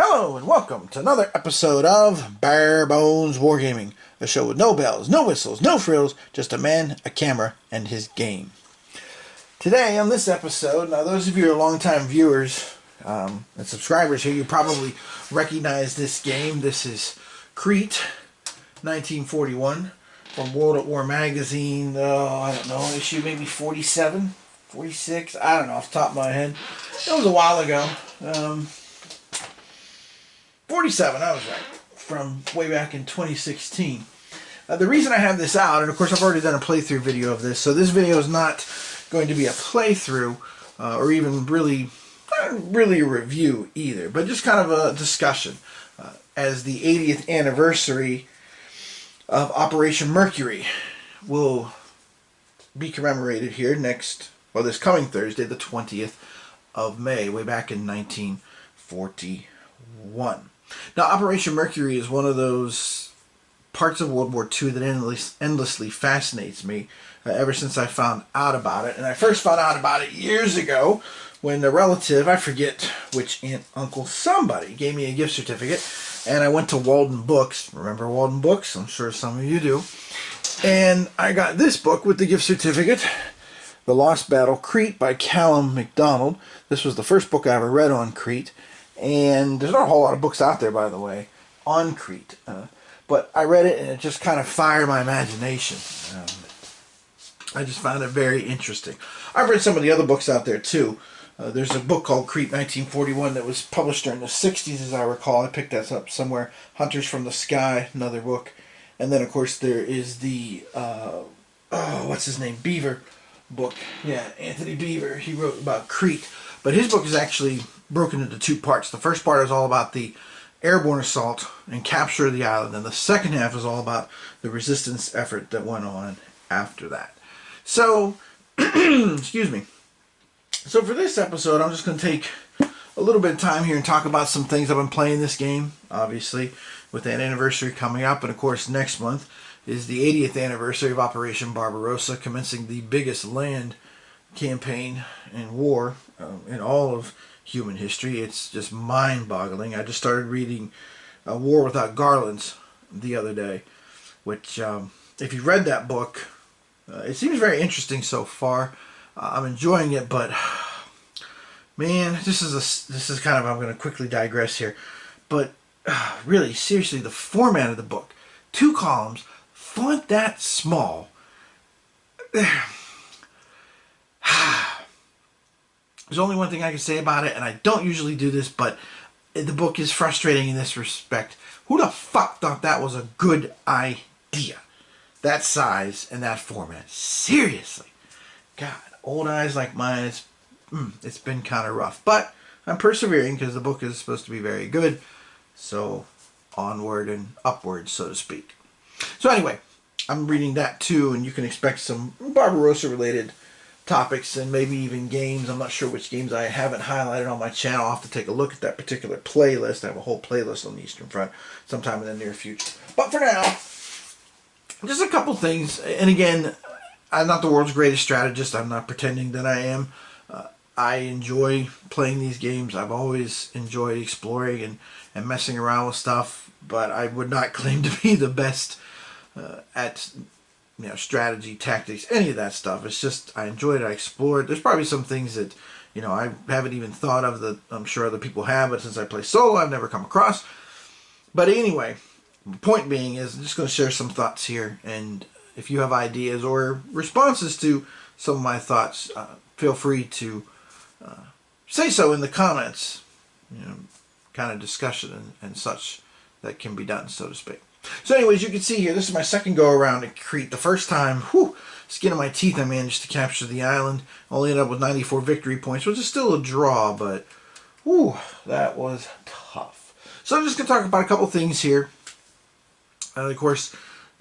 Hello and welcome to another episode of Bare Bones Wargaming, a show with no bells, no whistles, no frills, just a man, a camera, and his game. Today on this episode, now those of you who are longtime viewers and subscribers here, you probably recognize this game. This is Crete, 1941, from World at War magazine. I don't know, issue maybe 47, 46, I don't know off the top of my head. It was a while ago. 47, I was right, from way back in 2016. The reason I have this out, and of course I've already done a playthrough video of this, so this video is not going to be a playthrough, or even really, not really a review either, but just kind of a discussion, as the 80th anniversary of Operation Mercury will be commemorated here this coming Thursday, the 20th of May, way back in 1941. Now, Operation Mercury is one of those parts of World War II that endlessly fascinates me ever since I found out about it. And I first found out about it years ago when a relative, I forget which aunt, uncle, somebody gave me a gift certificate. And I went to Walden Books. Remember Walden Books? I'm sure some of you do. And I got this book with the gift certificate, The Lost Battle, Crete by Callum MacDonald. This was the first book I ever read on Crete. And there's not a whole lot of books out there, by the way, on Crete. But I read it and it just kind of fired my imagination. I just found it very interesting. I've read some of the other books out there too. There's a book called Crete 1941 that was published during the 60s, as I recall. I picked that up somewhere. Hunters from the Sky, another book. And then, of course, there is the, what's his name? Beaver book. Yeah, Anthony Beaver. He wrote about Crete. But his book is actually broken into two parts. The first part is all about the airborne assault and capture of the island, and the second half is all about the resistance effort that went on after that. So, excuse me. So for this episode, I'm just going to take a little bit of time here and talk about some things I've been playing this game, obviously, with that anniversary coming up. And of course, next month is the 80th anniversary of Operation Barbarossa, commencing the biggest land campaign and war in all of human history. It's just mind-boggling. I just started reading War Without Garlands the other day, which, if you've read that book, it seems very interesting so far. I'm enjoying it, but man, this is kind of, I'm going to quickly digress here, but really, seriously, the format of the book, 2 columns, font that small. There's only one thing I can say about it, and I don't usually do this, but the book is frustrating in this respect. Who the fuck thought that was a good idea? That size and that format. Seriously. God, old eyes like mine, it's been kind of rough. But I'm persevering because the book is supposed to be very good. So, onward and upward, so to speak. So anyway, I'm reading that too, and you can expect some Barbarossa-related topics and maybe even games. I'm not sure which games I haven't highlighted on my channel. I'll have to take a look at that particular playlist. I have a whole playlist on the Eastern Front sometime in the near future. But for now, just a couple things. And again, I'm not the world's greatest strategist. I'm not pretending that I am. I enjoy playing these games. I've always enjoyed exploring and messing around with stuff, but I would not claim to be the best at strategy, tactics, any of that stuff. It's just, I enjoy it, I explore it. There's probably some things that, I haven't even thought of that I'm sure other people have, but since I play solo, I've never come across. But anyway, the point being is, I'm just going to share some thoughts here, and if you have ideas or responses to some of my thoughts, feel free to say so in the comments, kind of discussion and such that can be done, so to speak. So anyways, you can see here, this is my second go around at Crete. The first time, skin of my teeth, I managed to capture the island. Only ended up with 94 victory points, which is still a draw, but that was tough. So I'm just going to talk about a couple things here. Of course,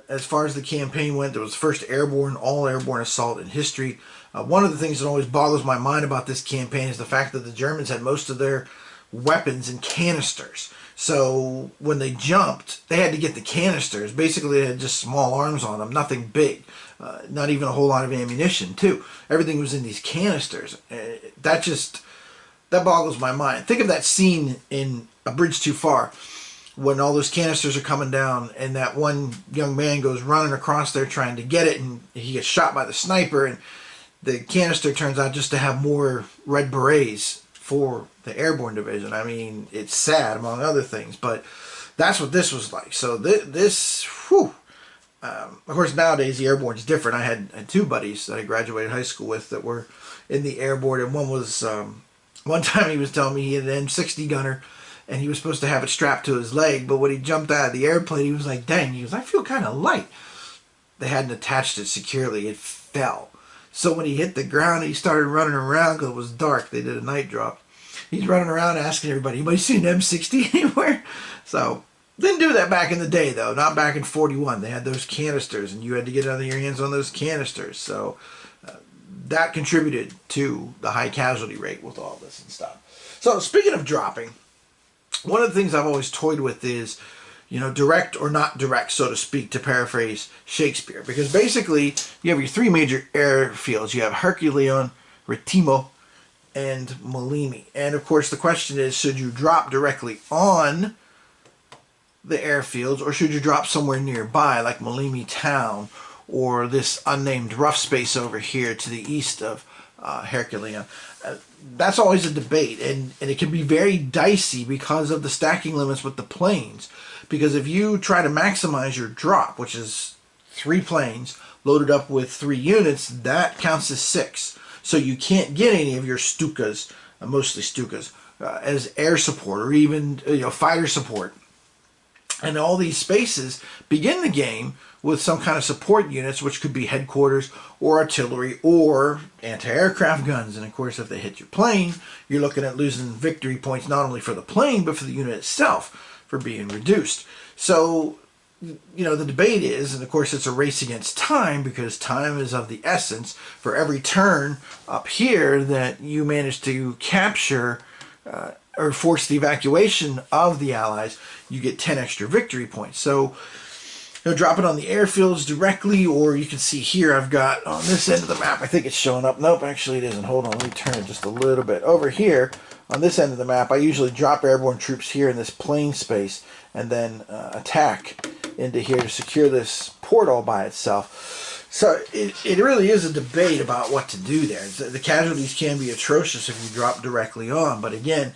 as far as the campaign went, there was the first all airborne assault in history. One of the things that always boggles my mind about this campaign is the fact that the Germans had most of their weapons in canisters. So when they jumped, they had to get the canisters. Basically, they had just small arms on them, nothing big. Not even a whole lot of ammunition, too. Everything was in these canisters. That just that boggles my mind. Think of that scene in A Bridge Too Far when all those canisters are coming down and that one young man goes running across there trying to get it, and he gets shot by the sniper, and the canister turns out just to have more red berets for the airborne division. I mean, it's sad among other things, but that's what this was like. So this, whew. Of course, nowadays the airborne is different. I had two buddies that I graduated high school with that were in the airborne, and one was, one time he was telling me he had an M60 gunner, and he was supposed to have it strapped to his leg, but when he jumped out of the airplane, he was like, dang, he was, I feel kind of light. They hadn't attached it securely. It fell. So when he hit the ground, he started running around because it was dark. They did a night drop. He's running around asking everybody, anybody seen an M60 anywhere? So, didn't do that back in the day, though. Not back in 41. They had those canisters, and you had to get out of your hands on those canisters. So, that contributed to the high casualty rate with all this and stuff. So, speaking of dropping, one of the things I've always toyed with is, you know, direct or not direct, so to speak, to paraphrase Shakespeare. Because basically, you have your three major airfields. You have Herculeon, Retimo, and Malimi. And of course, the question is, should you drop directly on the airfields, or should you drop somewhere nearby, like Malimi Town, or this unnamed rough space over here to the east of Herculeon? That's always a debate, and it can be very dicey because of the stacking limits with the planes. Because if you try to maximize your drop, which is 3 planes loaded up with 3 units, that counts as 6. So you can't get any of your Stukas, mostly Stukas, as air support or even fighter support. And all these spaces begin the game with some kind of support units, which could be headquarters or artillery or anti-aircraft guns. And of course, if they hit your plane, you're looking at losing victory points not only for the plane, but for the unit itself for being reduced. So, the debate is, and of course it's a race against time, because time is of the essence. For every turn up here that you manage to capture or force the evacuation of the Allies, you get 10 extra victory points. So, drop it on the airfields directly, or you can see here I've got on this end of the map, I think it's showing up. Nope, actually it isn't. Hold on, let me turn it just a little bit. Over here, on this end of the map, I usually drop airborne troops here in this plain space and then attack into here to secure this port all by itself. So it really is a debate about what to do there. The casualties can be atrocious if you drop directly on, but again,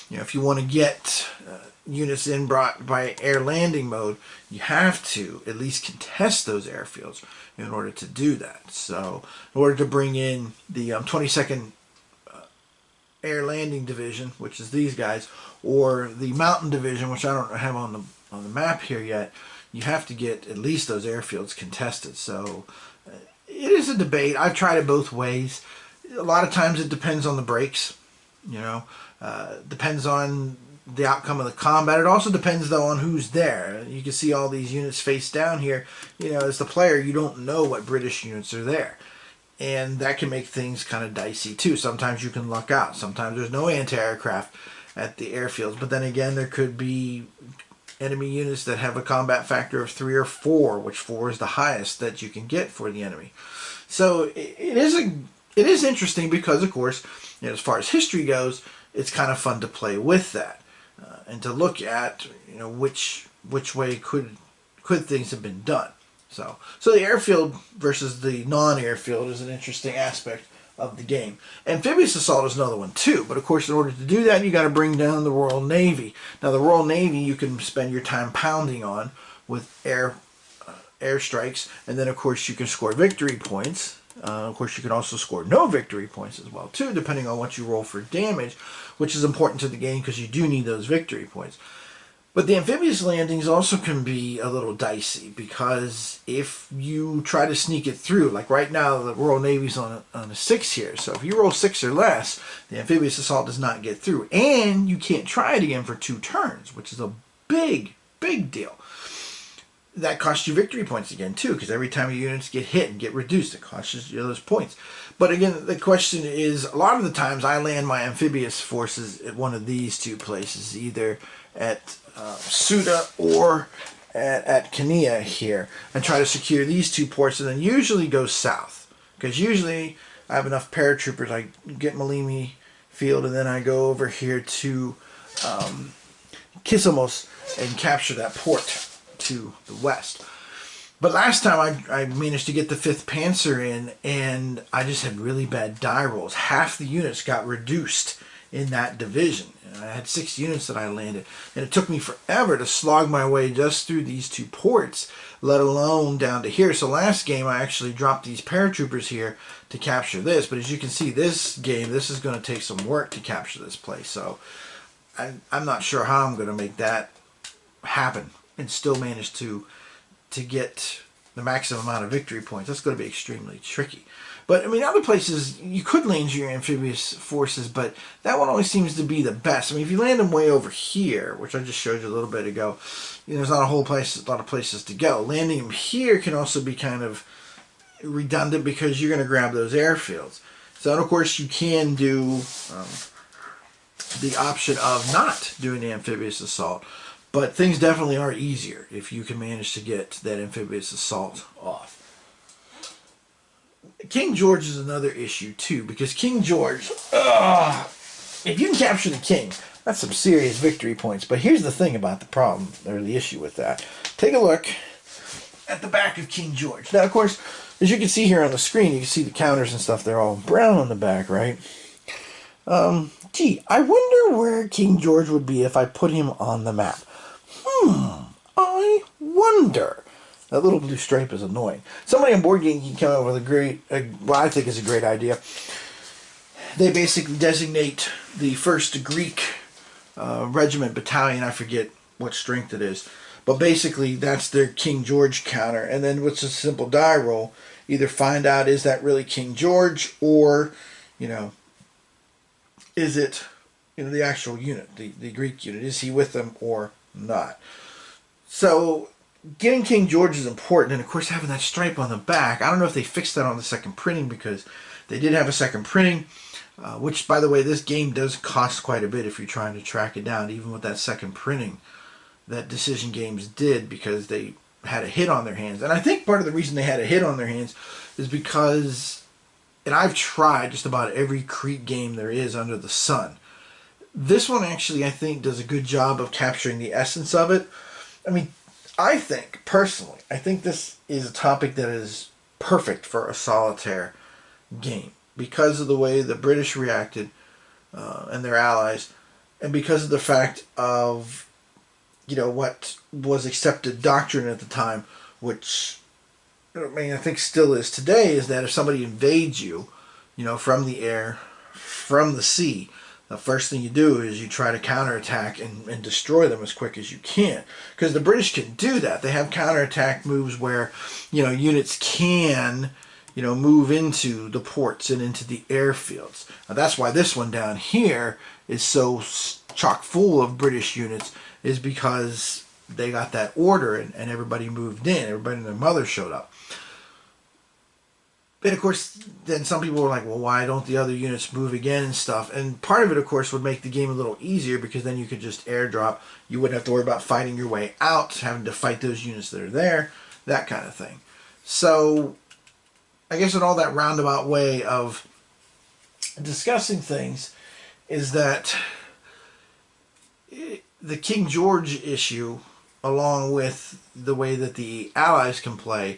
if you want to get units in brought by air landing mode, you have to at least contest those airfields in order to do that. So in order to bring in the 22nd Air Landing Division, which is these guys, or the Mountain Division, which I don't have on the map here yet, you have to get at least those airfields contested. So it is a debate. I've tried it both ways. A lot of times it depends on the breaks, depends on the outcome of the combat. It also depends, though, on who's there. You can see all these units face down here. As the player, you don't know what British units are there. And that can make things kind of dicey, too. Sometimes you can luck out. Sometimes there's no anti-aircraft at the airfields. But then again, there could be enemy units that have a combat factor of 3 or 4, which 4 is the highest that you can get for the enemy. So it is interesting because, of course, as far as history goes, it's kind of fun to play with that and to look at, which way could things have been done. So the airfield versus the non-airfield is an interesting aspect of the game. Amphibious assault is another one too, but of course in order to do that you got to bring down the Royal Navy. Now the Royal Navy you can spend your time pounding on with airstrikes, and then of course you can score victory points. Of course you can also score no victory points as well too, depending on what you roll for damage, which is important to the game because you do need those victory points. But the amphibious landings also can be a little dicey, because if you try to sneak it through, like right now the Royal Navy's on a 6 here, so if you roll 6 or less, the amphibious assault does not get through. And you can't try it again for 2 turns, which is a big deal. That costs you victory points again too, because every time your units get hit and get reduced, it costs you those points. But again, the question is, a lot of the times I land my amphibious forces at one of these 2 places, either at Suda or at Kenia here, and try to secure these 2 ports, and then usually go south, because usually I have enough paratroopers. I get Malimi field, and then I go over here to Kissamos and capture that port to the west. But last time I managed to get the 5th Panzer in, and I just had really bad die rolls. Half the units got reduced in that division. And I had 6 units that I landed, and it took me forever to slog my way just through these 2 ports, let alone down to here. So last game I actually dropped these paratroopers here to capture this, but as you can see, this game, this is going to take some work to capture this place. So I'm not sure how I'm going to make that happen and still manage to get the maximum amount of victory points. That's going to be extremely tricky. But, I mean, other places, you could land your amphibious forces, but that one always seems to be the best. I mean, if you land them way over here, which I just showed you a little bit ago, you know, there's not a lot of places to go. Landing them here can also be kind of redundant because you're going to grab those airfields. So, and of course, you can do the option of not doing the amphibious assault. But things definitely are easier if you can manage to get that amphibious assault off. King George is another issue too, because King George, if you can capture the king, that's some serious victory points. But here's the thing about the problem, or the issue with that. Take a look at the back of King George. Now, of course, as you can see here on the screen, you can see the counters and stuff. They're all brown on the back, right? Gee, I wonder where King George would be if I put him on the map. I wonder. That little blue stripe is annoying. Somebody on Wargaming can come up with a great, what I think is a great idea. They basically designate the 1st Greek regiment battalion. I forget what strength it is. But basically, that's their King George counter. And then with a simple die roll, either find out, is that really King George? Or, you know, is it, you know, the actual unit, the Greek unit? Is he with them or not? So getting King George is important, and of course having that stripe on the back. I don't know if they fixed that on the second printing, because they did have a second printing, which, by the way, this game does cost quite a bit if you're trying to track it down, even with that second printing that Decision Games did, because they had a hit on their hands. And I think part of the reason they had a hit on their hands is because, and I've tried just about every Crete game there is under the sun, this one actually, I think, does a good job of capturing the essence of it. I mean, I think, personally, I think this is a topic that is perfect for a solitaire game because of the way the British reacted and their allies, and because of the fact of, you know, what was accepted doctrine at the time, which, I mean, I think still is today, is that if somebody invades you, you know, from the air, from the sea, the first thing you do is you try to counterattack and destroy them as quick as you can. Because the British can do that. They have counterattack moves where, you know, units can, you know, move into the ports and into the airfields. Now, that's why this one down here is so chock full of British units, is because they got that order and everybody moved in. Everybody and their mother showed up. And of course, then some people were like, well, why don't the other units move again and stuff? And part of it, of course, would make the game a little easier, because then you could just airdrop. You wouldn't have to worry about fighting your way out, having to fight those units that are there, that kind of thing. So I guess in all that roundabout way of discussing things is that the King George issue, along with the way that the Allies can play,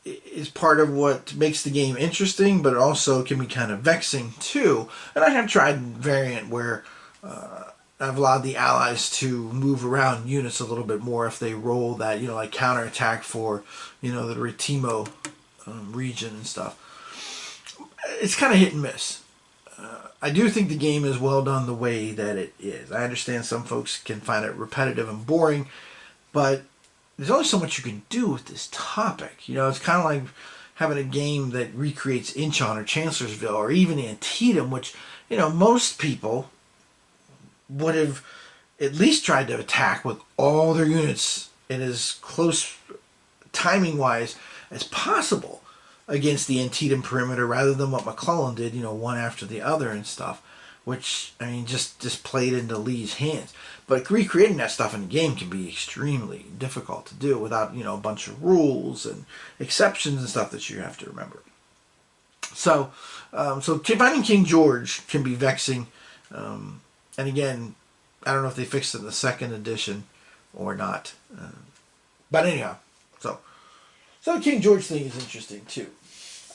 is part of what makes the game interesting, but it also can be kind of vexing too. And I have tried a variant where I've allowed the Allies to move around units a little bit more if they roll that, you know, like counterattack for, you know, the Retimo region and stuff. It's kind of hit and miss. I do think the game is well done the way that it is. I understand some folks can find it repetitive and boring, but there's only so much you can do with this topic. You know, it's kind of like having a game that recreates Incheon or Chancellorsville or even Antietam, which, you know, most people would have at least tried to attack with all their units in as close timing-wise as possible against the Antietam perimeter, rather than what McClellan did, you know, one after the other and stuff, which, I mean, just played into Lee's hands. But recreating that stuff in the game can be extremely difficult to do without, you know, a bunch of rules and exceptions and stuff that you have to remember. So, finding King George can be vexing. And again, I don't know if they fixed it in the second edition or not. But anyhow, so the King George thing is interesting too.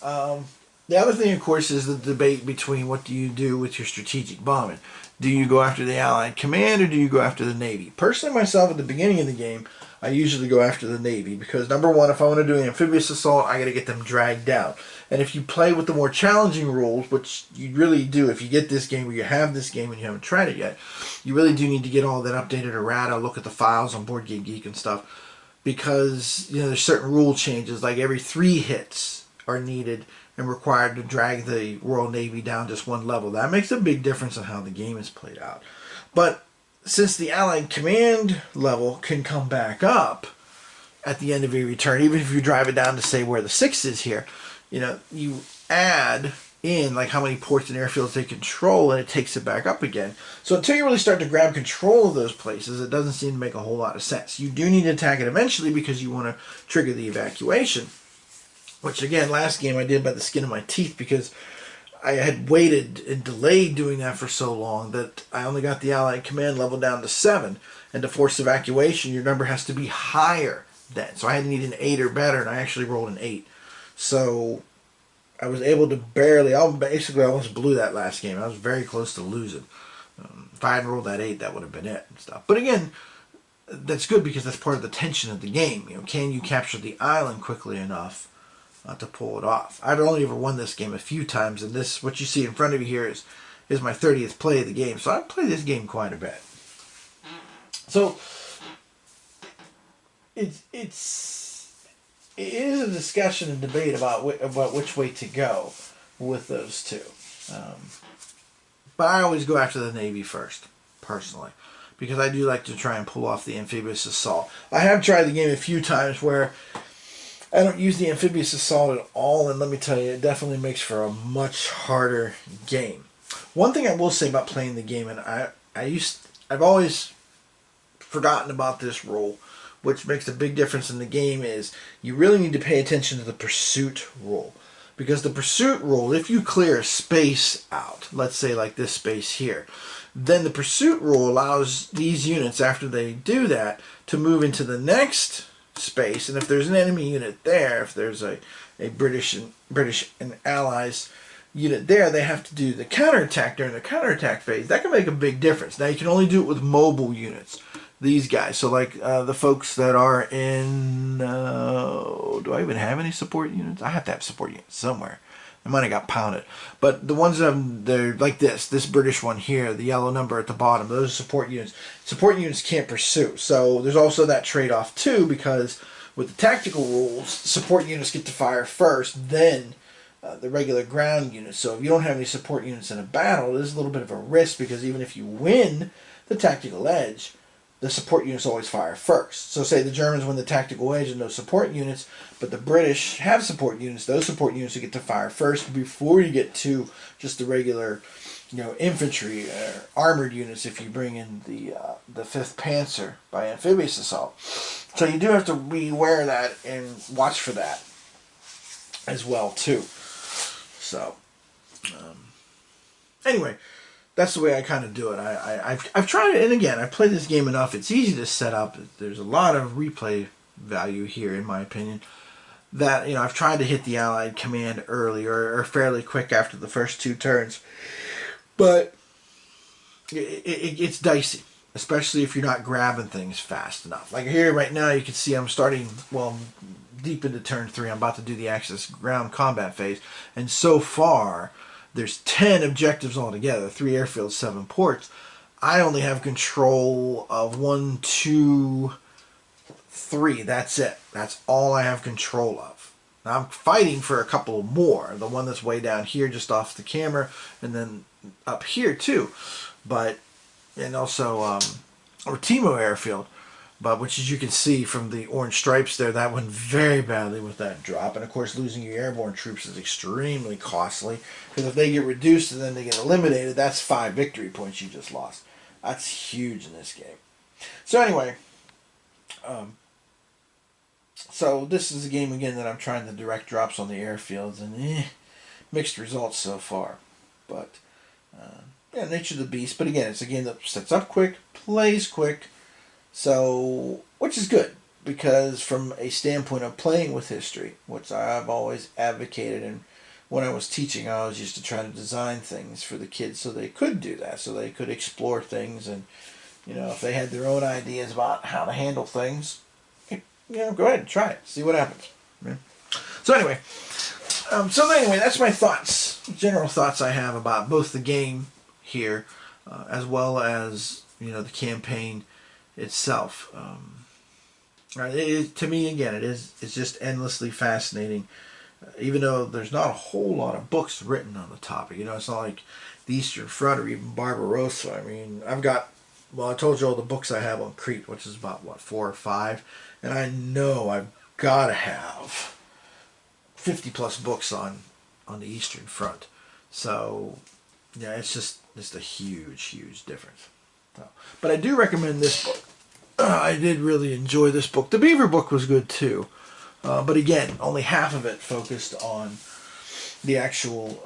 The other thing, of course, is the debate between what do you do with your strategic bombing. Do you go after the Allied command or do you go after the Navy? Personally, myself, at the beginning of the game, I usually go after the Navy because, number one, if I want to do an amphibious assault, I got to get them dragged down. And if you play with the more challenging rules, which you really do if you get this game or you have this game and you haven't tried it yet, you really do need to get all that updated errata, look at the files on Board Game Geek and stuff, because there's certain rule changes, like every 3 hits are needed and required to drag the Royal Navy down just 1 level. That makes a big difference in how the game is played out. But since the Allied command level can come back up at the end of every turn, even if you drive it down to say where the 6 is here, you add in like how many ports and airfields they control, and it takes it back up again. So until you really start to grab control of those places, it doesn't seem to make a whole lot of sense. You do need to attack it eventually because you want to trigger the evacuation, which again, last game I did by the skin of my teeth because I had waited and delayed doing that for so long that I only got the Allied command level down to 7, and to force evacuation your number has to be higher then. So I had to need an 8 or better, and I actually rolled an 8. So I was able to I almost blew that last game. I was very close to losing. If I hadn't rolled that 8, that would have been it and stuff. But again, that's good because that's part of the tension of the game. Can you capture the island quickly enough to pull it off? I've only ever won this game a few times, and this, what you see in front of you here, is my 30th play of the game. So I've played this game quite a bit. So it is a discussion and debate about which way to go with those two. But I always go after the Navy first, personally, because I do like to try and pull off the amphibious assault. I have tried the game a few times where I don't use the amphibious assault at all, and let me tell you, it definitely makes for a much harder game. One thing I will say about playing the game, and I've always forgotten about this rule, which makes a big difference in the game, is you really need to pay attention to the pursuit rule. Because the pursuit rule, if you clear a space out, let's say like this space here, then the pursuit rule allows these units, after they do that, to move into the next space. And if there's an enemy unit there, if there's a British and Allies unit there, they have to do the counterattack during the counterattack phase. That can make a big difference. Now you can only do it with mobile units. These guys, so like the folks that are in, do I even have any support units? I have to have support units somewhere. I might have got pounded. But the ones that they're like this British one here, the yellow number at the bottom, those are support units. Support units can't pursue. So there's also that trade-off too, because with the tactical rules, support units get to fire first, then the regular ground units. So if you don't have any support units in a battle, there's a little bit of a risk, because even if you win the tactical edge, the support units always fire first. So say the Germans win the tactical edge and no support units, but the British have support units. Those support units will get to fire first before you get to just the regular, infantry or armored units if you bring in the 5th Panzer by amphibious assault. So you do have to be aware of that and watch for that as well too. So anyway, that's the way I kind of do it. I've tried it, and again, I've played this game enough. It's easy to set up. There's a lot of replay value here, in my opinion. That I've tried to hit the Allied command early or fairly quick after the first 2 turns, but it's dicey, especially if you're not grabbing things fast enough. Like here right now, you can see I'm starting deep into turn 3. I'm about to do the Axis ground combat phase, and so far there's 10 objectives altogether, 3 airfields, 7 ports. I only have control of 1, 2, 3. That's it. That's all I have control of. Now I'm fighting for a couple more. The one that's way down here just off the camera, and then up here too. And also Ortimo airfield. But which, as you can see from the orange stripes there, that went very badly with that drop. And of course, losing your airborne troops is extremely costly, because if they get reduced and then they get eliminated, that's 5 victory points you just lost. That's huge in this game. So anyway, so this is a game again that I'm trying to direct drops on the airfields, and mixed results so far. But yeah, Nature of the Beast. But again, it's a game that sets up quick, plays quick, so which is good because from a standpoint of playing with history, which I've always advocated, and when I was teaching, I always used to try to design things for the kids so they could do that, so they could explore things, and if they had their own ideas about how to handle things, go ahead and try it, see what happens. Yeah. So anyway, that's my thoughts, general thoughts I have about both the game here, as well as the campaign itself. To me, again, it's just endlessly fascinating. Even though there's not a whole lot of books written on the topic, it's not like the Eastern Front or even Barbarossa. I mean, I told you all the books I have on Crete, which is about 4 or 5, and I know I've got to have 50 plus books on the Eastern Front. So yeah, it's just a huge difference. So, but I do recommend this book. I did really enjoy this book. The Beaver book was good too, but again, only half of it focused on the actual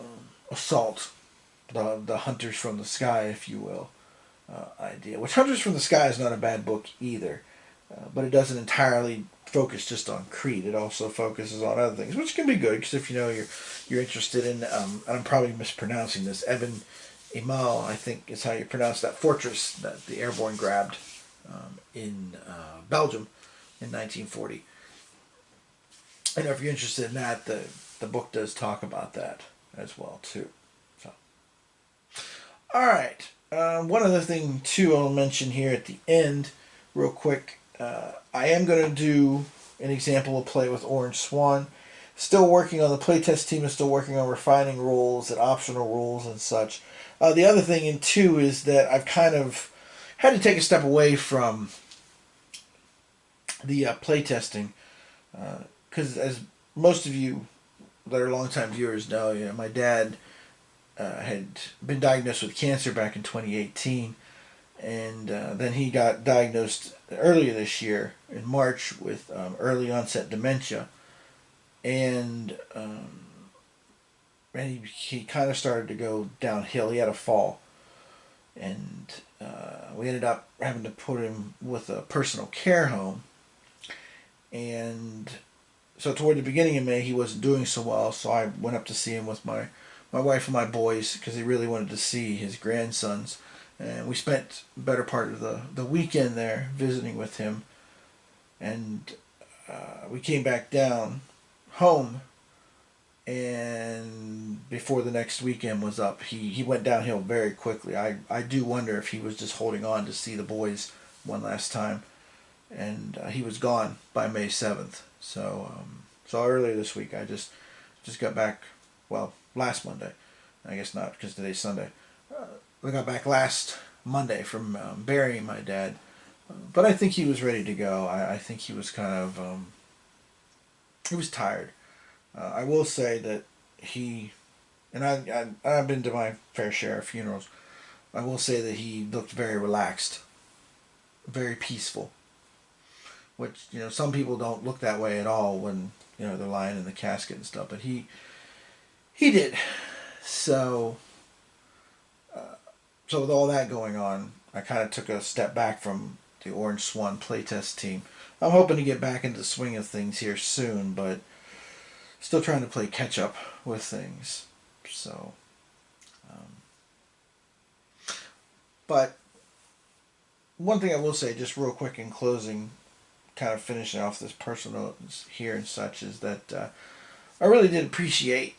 assault, the Hunters from the Sky, if you will, idea. Which Hunters from the Sky is not a bad book either, but it doesn't entirely focus just on Crete. It also focuses on other things, which can be good because if you're interested in, and I'm probably mispronouncing this, Eben Emael, I think is how you pronounce that fortress that the airborne grabbed in Belgium in 1940. And if you're interested in that, the book does talk about that as well too. So, all right. One other thing too I'll mention here at the end, real quick. I am going to do an example of play with Orange Swan. Still working on the playtest team, is still working on refining rules and optional rules and such. The other thing in too is that I've kind of had to take a step away from the playtesting because as most of you that are longtime viewers know, my dad had been diagnosed with cancer back in 2018, and then he got diagnosed earlier this year in March with early onset dementia, and he kind of started to go downhill. He had a fall, and we ended up having to put him with a personal care home, and so toward the beginning of May he wasn't doing so well, so I went up to see him with my wife and my boys because he really wanted to see his grandsons, and we spent the better part of the weekend there visiting with him, and we came back down home, and before the next weekend was up, he went downhill very quickly. I do wonder if he was just holding on to see the boys one last time, and he was gone by May 7th. So earlier this week I just got back, well, last Monday. I guess not because today's Sunday. We got back last Monday from burying my dad, but I think he was ready to go. I think he was kind of he was tired. I will say that I've been to my fair share of funerals. I will say that he looked very relaxed, very peaceful, which some people don't look that way at all when they're lying in the casket and stuff, but he did. So with all that going on, I kind of took a step back from the Orange Swan playtest team. I'm hoping to get back into the swing of things here soon, but still trying to play catch up with things. So, but one thing I will say, just real quick in closing, kind of finishing off this personal notes here and such, is that I really did appreciate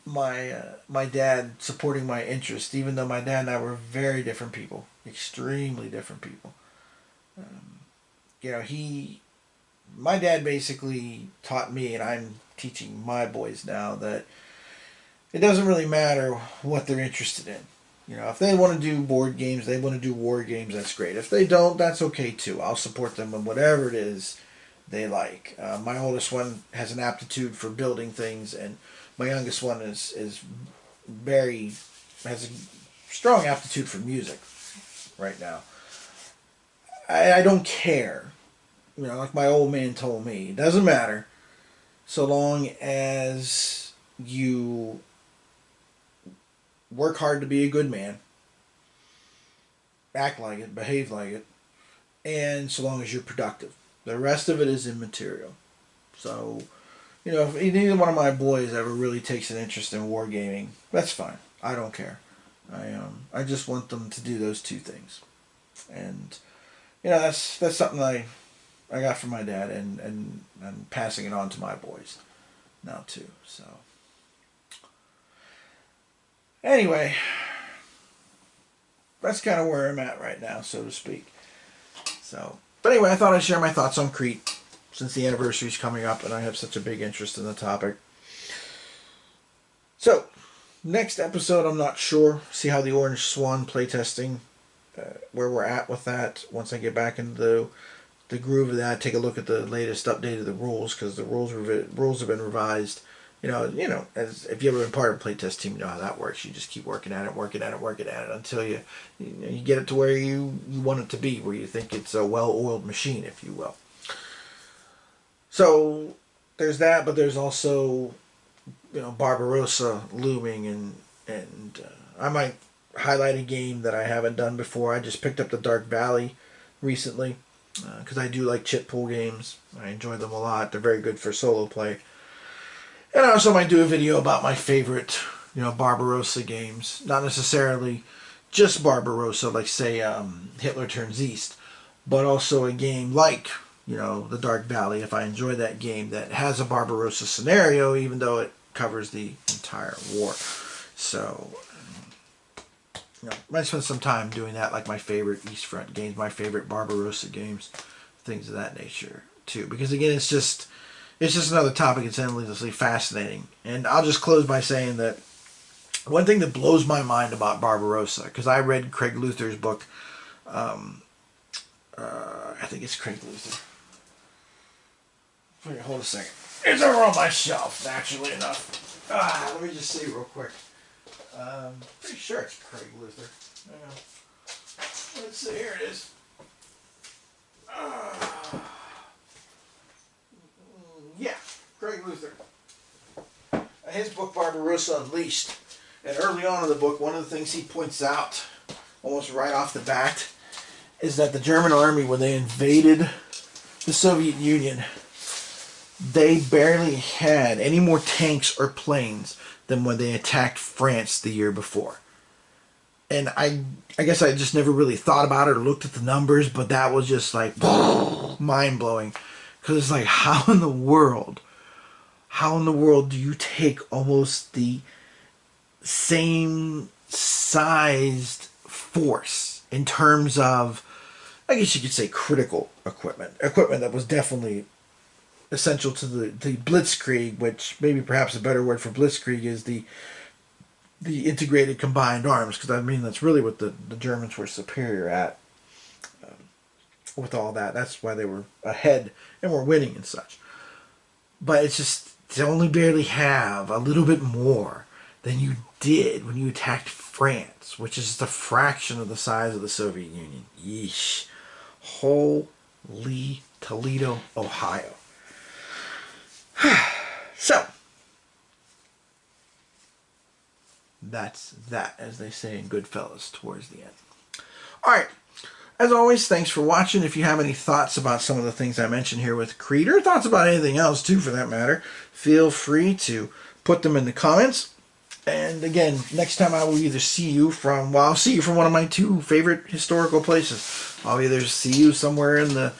my dad supporting my interest, even though my dad and I were very different people, extremely different people. My dad basically taught me, and I'm teaching my boys now, that it doesn't really matter what they're interested in. If they want to do board games, they want to do war games, that's great. If they don't, that's okay too. I'll support them in whatever it is they like. My oldest one has an aptitude for building things, and my youngest one has a strong aptitude for music right now. I don't care. Like my old man told me, it doesn't matter so long as you work hard to be a good man, act like it, behave like it, and so long as you're productive. The rest of it is immaterial. So, you know, if neither one of my boys ever really takes an interest in wargaming, that's fine. I don't care. I just want them to do those two things. And, you know, that's something I got from my dad, and I'm passing it on to my boys now too. So, anyway, that's kind of where I'm at right now, so to speak. So, but anyway, I thought I'd share my thoughts on Crete since the anniversary is coming up and I have such a big interest in the topic. So, next episode, I'm not sure. See how the Orange Swan playtesting, where we're at with that. Once I get back into the groove of that, take a look at the latest update of the rules, because the rules have been revised. You know, as if you've ever been part of a playtest team, you know how that works. You just keep working at it until you get it to where you want it to be, where you think it's a well-oiled machine, if you will. So there's that, but there's also, you know, Barbarossa looming, and I might highlight a game that I haven't done before. I just picked up the Dark Valley recently because I do like chit pool games. I enjoy them a lot. They're very good for solo play. And I also might do a video about my favorite, you know, Barbarossa games. Not necessarily just Barbarossa, like say Hitler Turns East, but also a game like, you know, the Dark Valley, if I enjoy that game that has a Barbarossa scenario, even though it covers the entire war. So, you know, I might spend some time doing that, like my favorite East Front games, my favorite Barbarossa games, things of that nature too. Because again, it's just another topic. It's endlessly fascinating. And I'll just close by saying that one thing that blows my mind about Barbarossa, because I read Craig Luther's book, I think it's Craig Luther. Hold a second. It's over on my shelf, naturally enough. Let me just see real quick. Pretty sure it's Craig Luther. Let's see, here it is. Yeah, Craig Luther. His book, Barbarossa Unleashed. And early on in the book, one of the things he points out, almost right off the bat, is that the German army, when they invaded the Soviet Union, they barely had any more tanks or planes than when they attacked France the year before. And I guess I just never really thought about it or looked at the numbers, but that was just like mind-blowing. Because it's like, how in the world do you take almost the same sized force in terms of, I guess you could say, critical equipment that was definitely essential to the Blitzkrieg, which maybe perhaps a better word for Blitzkrieg is the integrated combined arms, because I mean that's really what the Germans were superior at with all that. That's why they were ahead and were winning and such. But it's just, to only barely have a little bit more than you did when you attacked France, which is just a fraction of the size of the Soviet Union. Yeesh. Holy Toledo, Ohio. So, that's that, as they say in Goodfellas towards the end. Alright, as always, thanks for watching. If you have any thoughts about some of the things I mentioned here with Crete, or thoughts about anything else too for that matter, feel free to put them in the comments. And again, next time I will either see you from, well, I'll see you from one of my two favorite historical places. I'll either see you somewhere in the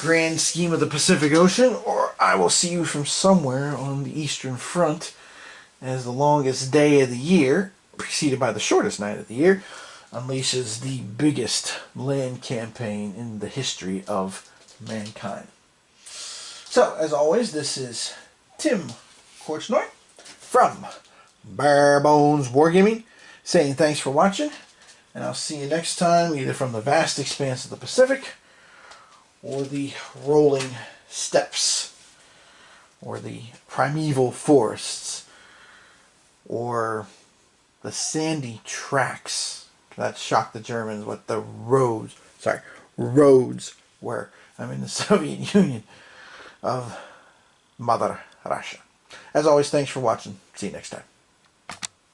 grand scheme of the Pacific Ocean, or I will see you from somewhere on the Eastern Front, as the longest day of the year, preceded by the shortest night of the year, unleashes the biggest land campaign in the history of mankind. So, as always, this is Tim Korchnoi from Bare Bones Wargaming, saying thanks for watching, and I'll see you next time, either from the vast expanse of the Pacific, or the rolling steppes, or the primeval forests, or the sandy tracks that shocked the Germans with the roads were, I mean the Soviet Union of Mother Russia. As always, thanks for watching. See you next time.